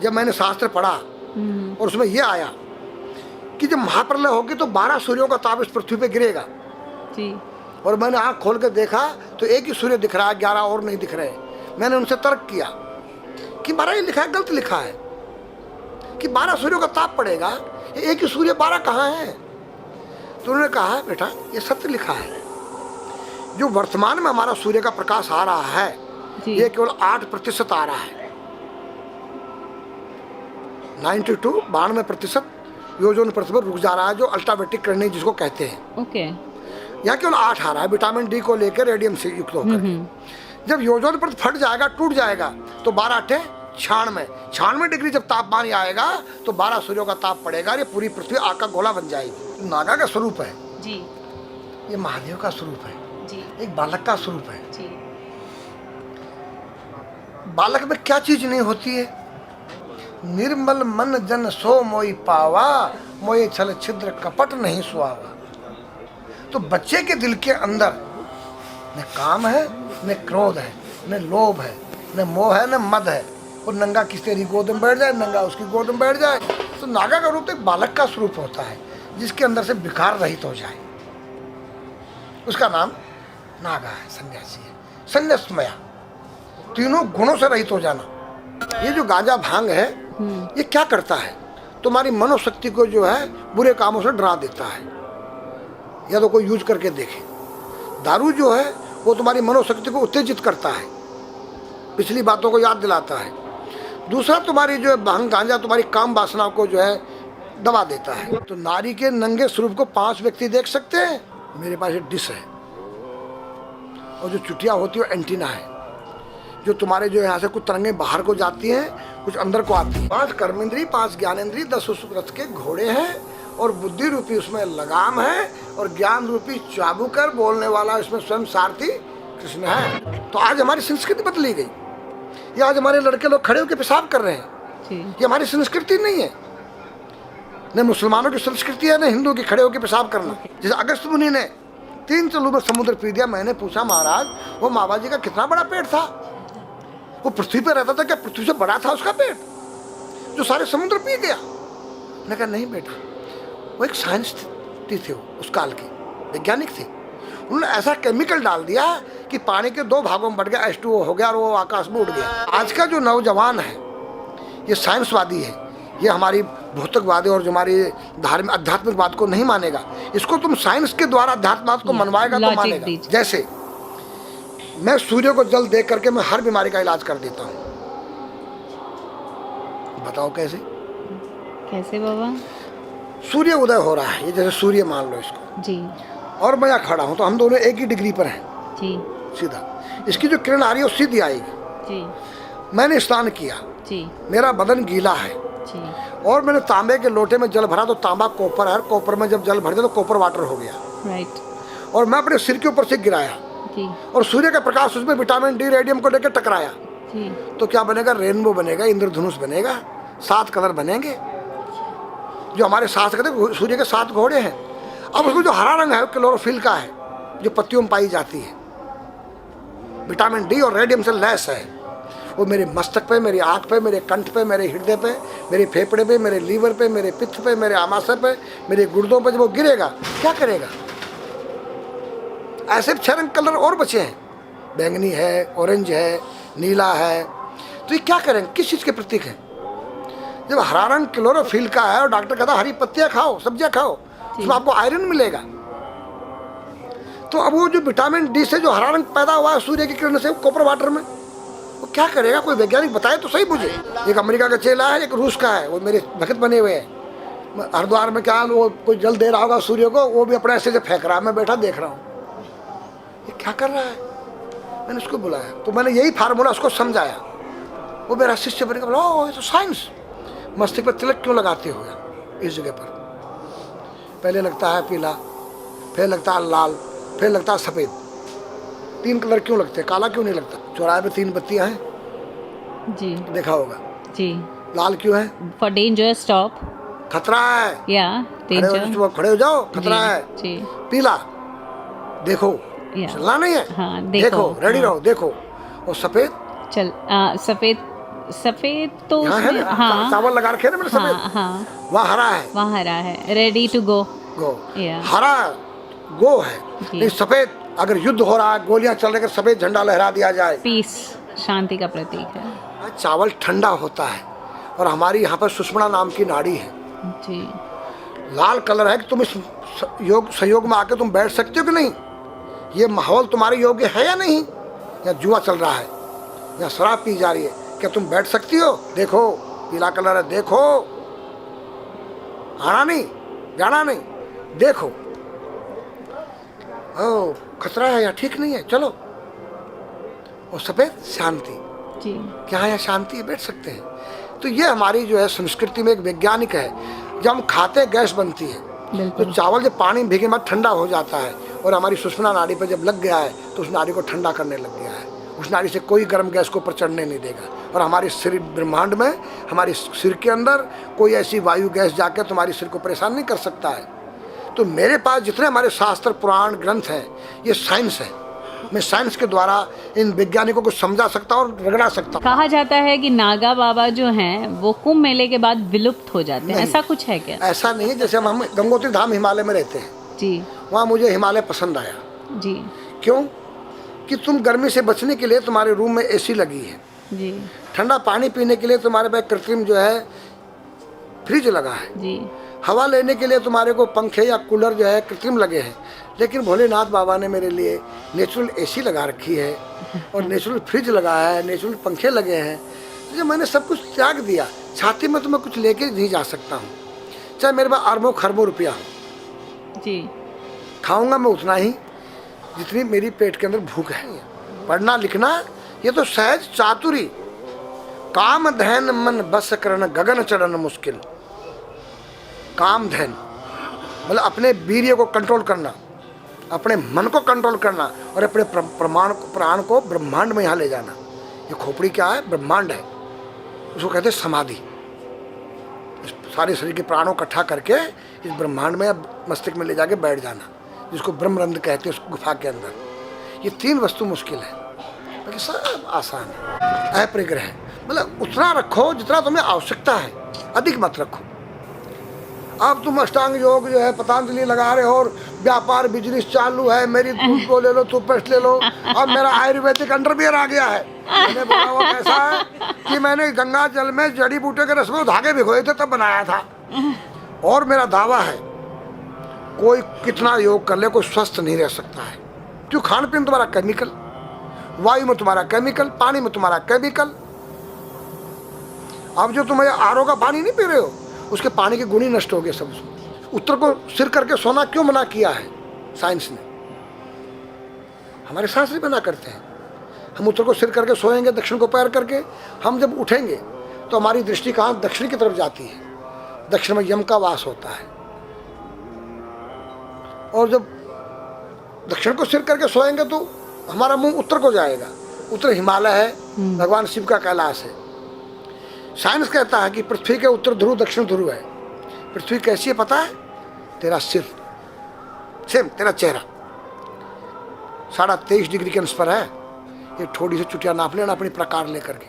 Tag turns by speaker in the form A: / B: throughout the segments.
A: जब मैंने शास्त्र पढ़ा और उसमें यह आया कि जब महाप्रलय होगी तो 12 सूर्यों का ताप इस पृथ्वी पे गिरेगा
B: जी।
A: और मैंने आंख खोल के देखा तो एक ही सूर्य दिख रहा है, 11 और नहीं दिख रहे। मैंने उनसे तर्क किया कि 12 ही लिखा है, गलत लिखा है कि 12 सूर्यों का ताप पड़ेगा, एक ही सूर्य 12 कहाँ है? तो उन्होंने कहा बेटा ये सत्य लिखा है, जो वर्तमान में हमारा सूर्य का प्रकाश आ रहा है ये केवल 8% आ रहा है। 92% ओजोन पृथ्वी पर रुक जा रहा है, जो अल्ट्रावायलेट किरणें जिसको कहते हैं।
B: ओके।
A: यहाँ केवल 8 आ रहा है विटामिन डी को लेकर, रेडियम से युक्त होकर। जब ओजोन परत फट जाएगा, टूट जाएगा तो 12 अट्ठे 96 डिग्री जब तापमान आएगा तो 12 सूर्यों का ताप पड़ेगा, ये पूरी पृथ्वी आग का गोला बन जाएगी। नागा का स्वरूप है
B: जी,
A: ये महादेव का स्वरूप है
B: जी,
A: एक बालक का स्वरूप है
B: जी।
A: बालक में क्या चीज नहीं होती है? निर्मल मन जन सो मोई पावा, मोये छल छिद्र कपट नहीं सुहावा। तो बच्चे के दिल के अंदर न काम है, न क्रोध है, न लोभ है, न मोह है, न मद है। और नंगा किस तेरी गोद में बैठ जाए, नंगा उसकी गोद में बैठ जाए। तो नागा का रूप एक बालक का स्वरूप होता है जिसके अंदर से विकार रहित हो जाए, उसका नाम नागा है, सन्यासी है, संन्यासमया, तीनों गुणों से रहित हो जाना। ये जो गांजा भांग है ये क्या करता है? तुम्हारी मनोशक्ति को जो है बुरे कामों से डरा देता है, या तो कोई यूज करके देखे। दारू जो है वो तुम्हारी मनोशक्ति को उत्तेजित करता है, पिछली बातों को याद दिलाता है। दूसरा तुम्हारी जो है भांग गांजा तुम्हारी काम वासना को जो है दबा देता है। तो नारी के नंगे स्वरूप को 5 व्यक्ति देख सकते हैं। मेरे पास एक डिश है और जो चुटिया होती है वो एंटीना है, जो तुम्हारे जो यहाँ से कुछ तरंगे बाहर को जाती हैं, कुछ अंदर को आती हैं। 5 कर्मेंद्री, 5 ज्ञानेंद्री, 10 उस रथ के घोड़े हैं और बुद्धि रूपी उसमें लगाम है और ज्ञान रूपी चाबुकर बोलने वाला इसमें स्वयं सारथी कृष्ण है। तो आज हमारी संस्कृति बदली गई। ये आज हमारे लड़के लोग खड़े होकर पेशाब कर रहे हैं, ये हमारी संस्कृति नहीं है। न मुसलमानों की संस्कृति है, न हिंदू की खड़े होकर पेशाब करना। जैसे अगस्त मुनि ने 3 चलू में समुद्र पी दिया। मैंने पूछा महाराज वो मामा जी का कितना बड़ा पेट था? वो पृथ्वी पे रहता था, क्या पृथ्वी से बड़ा था उसका पेट जो सारे समुद्र पी गया? मैंने कहा नहीं बेटा, वो एक साइंटिस्ट थे, उस काल के वैज्ञानिक थे। उन्होंने ऐसा केमिकल डाल दिया कि पानी के 2 भागों में बढ़ गया, H2O हो गया और वो आकाश में उड़ गया। आज का जो नौजवान है ये साइंसवादी है, ये हमारी भौतिकवादी और जो हमारी धार्मिक आध्यात्मिकवाद को नहीं मानेगा। इसको तुम साइंस के द्वारा आध्यात्मिकवाद को मनवाएगा तो मानेगा। जैसे मैं सूर्य को जल देख करके मैं हर बीमारी का इलाज कर देता हूँ। बताओ कैसे?
B: कैसे बाबा?
A: सूर्य उदय हो रहा है, ये जैसे सूर्य मान लो इसको
B: जी,
A: और मैं यहाँ खड़ा हूँ तो हम दोनों एक ही डिग्री पर हैं
B: जी,
A: सीधा। इसकी जो किरण आ रही है वो सीधी आएगी।
B: जी,
A: मैंने स्नान किया,
B: जी,
A: मेरा बदन गीला है
B: जी,
A: और मैंने तांबे के लोटे में जल भरा तो तांबा कॉपर है, कॉपर में जब जल भर दिया तो कॉपर वाटर हो गया।
B: राइट।
A: और मैं अपने सिर के ऊपर से गिराया
B: जी,
A: और सूर्य का प्रकाश उसमें विटामिन डी रेडियम को लेकर टकराया
B: जी,
A: तो क्या बनेगा? रेनबो बनेगा, इंद्रधनुष बनेगा, 7 कलर बनेंगे। जो हमारे 7 कहते सूर्य के 7 घोड़े हैं। अब उसको जो हरा रंग है वो क्लोरोफिल का है, जो पत्तियों में पाई जाती है, विटामिन डी और रेडियम से लैस है। वो मेरे मस्तक पे, मेरी आँख पे, मेरे कंठ पे, मेरे हृदय पे, मेरे फेफड़े पे, मेरे लीवर पे, मेरे पित्त पे, मेरे आमाशय पे, मेरे गुर्दों पे जब वो गिरेगा क्या करेगा? ऐसे 6 रंग कलर और बचे हैं, बैंगनी है, ऑरेंज है, नीला है। तो ये क्या करेंगे? किस चीज़ के प्रतीक है? जब हरा रंग क्लोरोफिल का है और डॉक्टर कहता है हरी पत्तियां खाओ, सब्जियां खाओ, उसमें आपको आयरन मिलेगा। तो अब वो जो विटामिन डी से जो हरा रंग पैदा हुआ है सूर्य की किरण से कॉपर वाटर में, वो क्या करेगा? कोई वैज्ञानिक बताए तो सही मुझे। एक अमेरिका का चेला है, एक रूस का है, वो मेरे भक्त बने हुए हैं। हरिद्वार में क्या वो कोई जल दे रहा होगा सूर्य को, वो भी अपने ऐसे से फेंक रहा है, मैं बैठा देख रहा हूँ ये क्या कर रहा है। मैंने उसको बुलाया तो मैंने यही फार्मूला उसको समझाया। वो मेरा शिष्य बनेगा, बोला ओ ये तो साइंस। मस्तिष्क पर तिलक क्यों लगाते हो इस जगह पर? पहले लगता है पीला, फिर लगता है लाल, फिर लगता है सफ़ेद। 3 कलर क्यों लगते हैं? काला क्यों नहीं लगता? चौराहे पे 3 बत्तियां हैं,
B: जी,
A: देखा होगा।
B: जी।
A: लाल क्यों है?
B: फॉर डेंजर स्टॉप,
A: खतरा है,
B: या डेंजर,
A: खड़े हो जाओ, खतरा है।
B: जी,
A: पीला देखो, चलना नहीं है,
B: हाँ
A: देखो, रेडी रहो, देखो। और सफ़ेद
B: चल, सफेद सफेद तो
A: यहाँ है
B: उसमें
A: ना,
B: हाँ
A: चावल लगा रखे हैं ना मैंने
B: हाँ
A: सफेद,
B: हाँ
A: वहाँ हरा है,
B: वहाँ हरा है, रेडी टू गो।
A: गो,
B: या
A: हरा गो है।
B: जी।
A: नहीं सफेद, अगर युद्ध हो रहा है, गोलियां चल रही है, सफेद झंडा लहरा दिया जाए।
B: पीस, शांति का प्रतीक है।
A: चावल ठंडा होता है, और हमारी यहाँ पर सुषुम्ना नाम की नाड़ी है,
B: जी।
A: लाल कलर है कि तुम इस योग सहयोग में आके तुम बैठ सकते हो कि नहीं, ये माहौल तुम्हारे योग्य है या नहीं, या जुआ चल रहा है, या शराब पी जा रही है, क्या तुम बैठ सकती हो? देखो पीला कलर है, देखो, आना नहीं जाना नहीं, देखो, ओ खतरा है या ठीक नहीं है, चलो। और सफेद शांति,
B: जी।
A: क्या यहाँ शांति है, बैठ सकते हैं। तो ये हमारी जो है संस्कृति में एक वैज्ञानिक है। जब हम खाते हैं गैस बनती है, तो
B: बिल्कुल।
A: चावल जब पानी में भीगे बाद ठंडा हो जाता है, और हमारी सुषुम्ना नाड़ी पर जब लग गया है तो उस नाड़ी को ठंडा करने लग गया है। उस नाड़ी से कोई गर्म गैस को ऊपर चढ़ने नहीं देगा, और हमारे सिर ब्रह्मांड में, हमारे सिर के अंदर कोई ऐसी वायु गैस जाकर तुम्हारी सिर को परेशान नहीं कर सकता है। तो मेरे पास जितने हमारे शास्त्र पुराण ग्रंथ हैं, ये साइंस है। मैं साइंस के द्वारा इन वैज्ञानिकों को समझा सकता हूँ और रगड़ा सकता हूँ।
B: कहा जाता है कि नागा बाबा जो हैं वो कुंभ मेले के बाद विलुप्त हो जाते हैं, ऐसा कुछ है क्या?
A: ऐसा नहीं है। जैसे हम गंगोत्री धाम हिमालय में रहते हैं,
B: जी
A: वहाँ मुझे हिमालय पसंद आया।
B: जी
A: क्यों? कि तुम गर्मी से बचने के लिए तुम्हारे रूम में एसी लगी है,
B: जी
A: ठंडा पानी पीने के लिए तुम्हारे पास कृत्रिम जो है फ्रिज लगा है,
B: जी
A: हवा लेने के लिए तुम्हारे को पंखे या कूलर जो है कृत्रिम लगे हैं। लेकिन भोलेनाथ बाबा ने मेरे लिए नेचुरल एसी लगा रखी है, और नेचुरल फ्रिज लगाया है, नेचुरल पंखे लगे हैं। तो जब मैंने सब कुछ त्याग दिया, छाती में तो मैं कुछ लेके नहीं जा सकता हूँ, चाहे मेरे पास अरबों खरबों रुपया हो,
B: जी।
A: खाऊंगा मैं उतना ही जितनी मेरी पेट के अंदर भूख है। पढ़ना लिखना ये तो सहज चातुरी, काम धैन मन बस करन गगन चढ़न मुश्किल। काम धैन मतलब अपने वीर्य को कंट्रोल करना, अपने मन को कंट्रोल करना, और अपने प्राण को ब्रह्मांड में यहाँ ले जाना। ये खोपड़ी क्या है? ब्रह्मांड है, उसको कहते हैं समाधि। इस सारे शरीर के प्राणों इकट्ठा करके इस ब्रह्मांड में मस्तिष्क में ले जाके बैठ जाना, जिसको ब्रह्मरंध्र कहते हैं, उस गुफा के अंदर। ये तीन वस्तु मुश्किल है, बाकी सब आसान है। अपरिग्रह मतलब उतना रखो जितना तुम्हें आवश्यकता है, अधिक मत रखो। अब तुम अष्टांग योग जो है पतंजलि लगा रहे हो, और व्यापार बिजनेस चालू है, मेरी दूध को ले लो, टूथपेस्ट ले लो। अब मेरा आयुर्वेदिक अंडरवियर आ गया है। मैंने बोला वो कैसा है कि मैंने गंगा जल में जड़ी बूटे के रस में धागे भिगोए थे तब बनाया था। और मेरा दावा है कोई कितना योग कर ले, कोई स्वस्थ नहीं रह सकता है। क्यों? खान पीन तुम्हारा केमिकल, वायु में तुम्हारा केमिकल, पानी में तुम्हारा केमिकल। अब जो तुम आरओ का पानी नहीं पी रहे हो, उसके पानी के गुण ही नष्ट हो गए सब। उत्तर को सिर करके सोना क्यों मना किया है साइंस ने? हमारे शास्त्र मना करते हैं। हम उत्तर को सिर करके सोएंगे, दक्षिण को पैर करके। हम जब उठेंगे तो हमारी दृष्टि कहाँ? दक्षिण की तरफ जाती है। दक्षिण में यम का वास होता है। और जब दक्षिण को सिर करके सोएंगे तो हमारा मुंह उत्तर को जाएगा। उत्तर हिमालय है, भगवान शिव का कैलाश है। साइंस कहता है कि पृथ्वी के उत्तर ध्रुव दक्षिण ध्रुव है। पृथ्वी कैसी है पता है? तेरा सिर, सेम तेरा चेहरा 23.5 डिग्री के अंश पर है। ये थोड़ी सी चुटिया नाप लेना अपनी प्रकार लेकर के,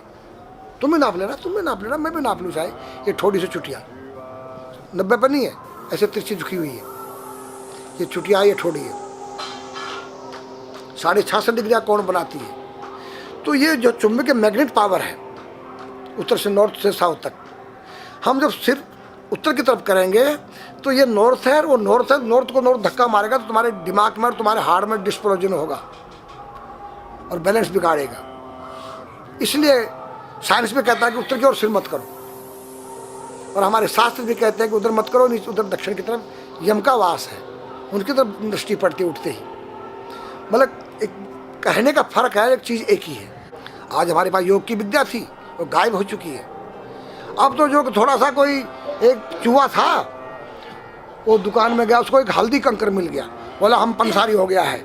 A: तुम भी नाप लेना, तुम भी नाप लेना, मैं भी नाप लूँ चाहे। ये थोड़ी सी चुटिया 90 पर नहीं है, ऐसे तिरछी झुकी हुई है। ये चुटिया, ये ठोड़ी है, 66.5 डिग्री कोण बनाती है। तो ये जो चुंबकीय मैग्नेट पावर है उत्तर से नॉर्थ से साउथ तक, हम जब सिर उत्तर की तरफ करेंगे तो ये नॉर्थ है, वो नॉर्थ है, नॉर्थ को नॉर्थ धक्का मारेगा तो तुम्हारे दिमाग में और तुम्हारे हार्ट में डिस्प्रोजन होगा और बैलेंस बिगाड़ेगा। इसलिए साइंस भी कहता है कि उत्तर की ओर सिर मत करो, और हमारे शास्त्र भी कहते हैं कि उधर मत करो, नीचे उधर दक्षिण की तरफ यम का वास है, उनकी तरफ दृष्टि पड़ती उठते ही। मतलब एक कहने का फर्क है, एक चीज़ एक ही है। आज हमारे पास योग की विद्या थी, वो गायब हो चुकी है। अब तो जो थोड़ा सा कोई एक चूहा था, वो दुकान में गया, उसको एक हल्दी कंकर मिल गया, बोला हम पंसारी हो गया है।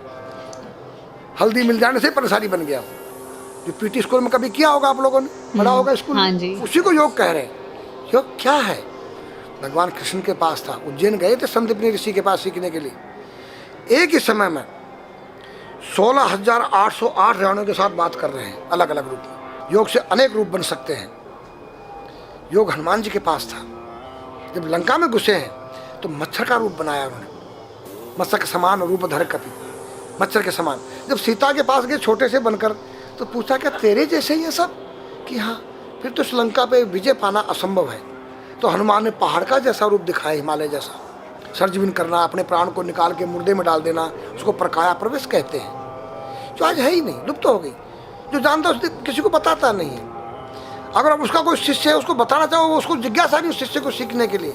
A: हल्दी मिल जाने से पंसारी बन गया। जो पीटी स्कूल में कभी किया होगा आप लोगों ने, पढ़ा होगा स्कूल
B: हाँ
A: में,
B: जी।
A: उसी को योग कह रहे हैं। योग क्या है? भगवान कृष्ण के पास था, उज्जैन गए थे संदीपनी ऋषि के पास सीखने के लिए। एक ही समय में 16,808 राणियों के साथ बात कर रहे हैं, अलग अलग रूप में। योग से अनेक रूप बन सकते हैं। योग हनुमान जी के पास था। जब लंका में घुसे हैं तो मच्छर का रूप बनाया उन्होंने, मत्स्य के समान रूप धर कपि, मच्छर के समान। जब सीता के पास गए छोटे से बनकर, तो पूछा क्या तेरे जैसे ही है सब? कि हाँ। फिर तो श्रीलंका पे विजय पाना असंभव है। तो हनुमान ने पहाड़ का जैसा रूप दिखाया, हिमालय जैसा, सर्जविन करना, अपने प्राण को निकाल के मुर्दे में डाल देना, उसको प्रकाया प्रवेश कहते हैं, जो आज है ही नहीं, लुप्त हो गई। जो जानता है किसी को बताता नहीं है। अगर अब उसका कोई शिष्य है, उसको बताना चाहो, उसको जिज्ञासा नहीं उस शिष्य को सीखने के लिए।